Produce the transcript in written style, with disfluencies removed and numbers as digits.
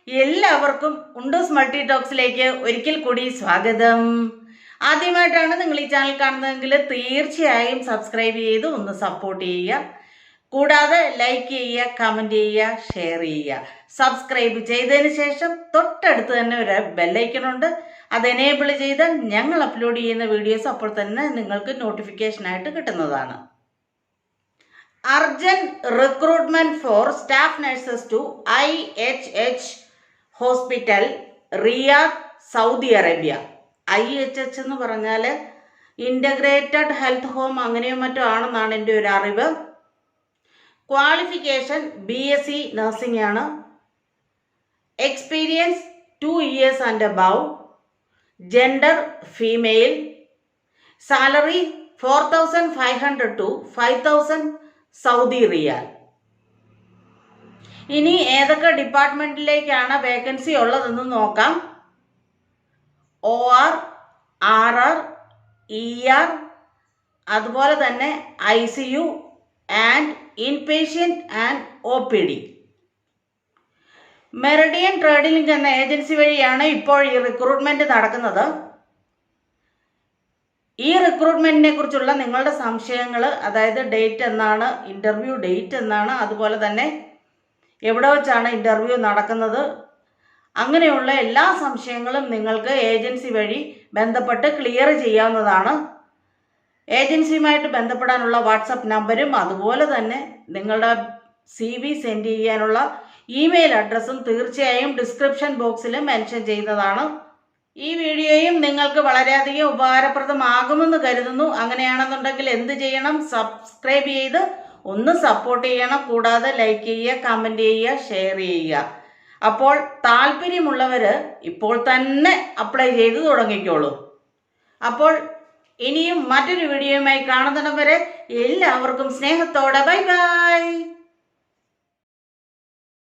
എല്ലാവർക്കും ഉണ്ടൂസ് മൾട്ടി ടോക്സിലേക്ക് ഒരിക്കൽ കൂടി സ്വാഗതം. ആദ്യമായിട്ടാണ് നിങ്ങൾ ഈ ചാനൽ കാണുന്നതെങ്കിൽ തീർച്ചയായും സബ്സ്ക്രൈബ് ചെയ്ത് ഒന്ന് സപ്പോർട്ട് ചെയ്യുക. കൂടാതെ ലൈക്ക് ചെയ്യുക, കമൻറ്റ് ചെയ്യുക, ഷെയർ ചെയ്യുക. സബ്സ്ക്രൈബ് ചെയ്തതിന് ശേഷം തൊട്ടടുത്ത് തന്നെ ഒരു ബെല്ലൈക്കണുണ്ട്. അത് എനേബിൾ ചെയ്താൽ ഞങ്ങൾ അപ്ലോഡ് ചെയ്യുന്ന വീഡിയോസ് അപ്പോൾ തന്നെ നിങ്ങൾക്ക് നോട്ടിഫിക്കേഷനായിട്ട് കിട്ടുന്നതാണ്. Urgent recruitment for staff nurses to IHH Hospital, Riyadh, Saudi Arabia. IHH എന്ന് പറഞ്ഞാൽ ഇൻ്റഗ്രേറ്റഡ് ഹെൽത്ത് ഹോം അങ്ങനെയോ മറ്റോ ആണെന്നാണ് എൻ്റെ ഒരു അറിവ്. ക്വാളിഫിക്കേഷൻ BSc നഴ്സിംഗ് ആണ്. Experience 2 years and above. Gender female. Salary 4,500 to 5,000 Saudi റിയാൽ. ഇനി ഏതൊക്കെ ഡിപ്പാർട്ട്മെൻറ്റിലേക്കാണ് വേക്കൻസി ഉള്ളതെന്ന് നോക്കാം. OR, RR, ER, അതുപോലെ തന്നെ ICU and inpatient and OPD. Meridian trading എന്ന ഏജൻസി വഴിയാണ് ഇപ്പോൾ ഈ റിക്രൂട്ട്മെൻറ്റ് നടക്കുന്നത്. ഈ റിക്രൂട്ട്മെൻറ്റിനെ കുറിച്ചുള്ള നിങ്ങളുടെ സംശയങ്ങൾ, അതായത് ഡേറ്റ് എന്നാണ്, ഇൻ്റർവ്യൂ ഡേറ്റ് എന്നാണ്, അതുപോലെ തന്നെ എവിടെ വെച്ചാണ് ഇൻ്റർവ്യൂ നടക്കുന്നത്, അങ്ങനെയുള്ള എല്ലാ സംശയങ്ങളും നിങ്ങൾക്ക് ഏജൻസി വഴി ബന്ധപ്പെട്ട് ക്ലിയർ ചെയ്യാവുന്നതാണ്. ഏജൻസിയുമായിട്ട് ബന്ധപ്പെടാനുള്ള വാട്സപ്പ് നമ്പരും അതുപോലെ തന്നെ നിങ്ങളുടെ CV സെൻഡ് ചെയ്യാനുള്ള ഇമെയിൽ അഡ്രസ്സും തീർച്ചയായും ഡിസ്ക്രിപ്ഷൻ ബോക്സിൽ മെൻഷൻ ചെയ്യുന്നതാണ്. ഈ വീഡിയോയും നിങ്ങൾക്ക് വളരെയധികം ഉപകാരപ്രദമാകുമെന്ന് കരുതുന്നു. അങ്ങനെയാണെന്നുണ്ടെങ്കിൽ എന്ത് ചെയ്യണം? സബ്സ്ക്രൈബ് ചെയ്ത് ഒന്ന് സപ്പോർട്ട് ചെയ്യണം. കൂടാതെ ലൈക്ക് ചെയ്യുക, കമൻറ്റ് ചെയ്യുക, ഷെയർ ചെയ്യുക. അപ്പോൾ താല്പര്യമുള്ളവർ ഇപ്പോൾ തന്നെ അപ്ലൈ ചെയ്ത് തുടങ്ങിക്കോളൂ. അപ്പോൾ ഇനിയും മറ്റൊരു വീഡിയോയുമായി കാണുന്നിടം വരെ എല്ലാവർക്കും സ്നേഹത്തോടെ ബൈ ബൈ.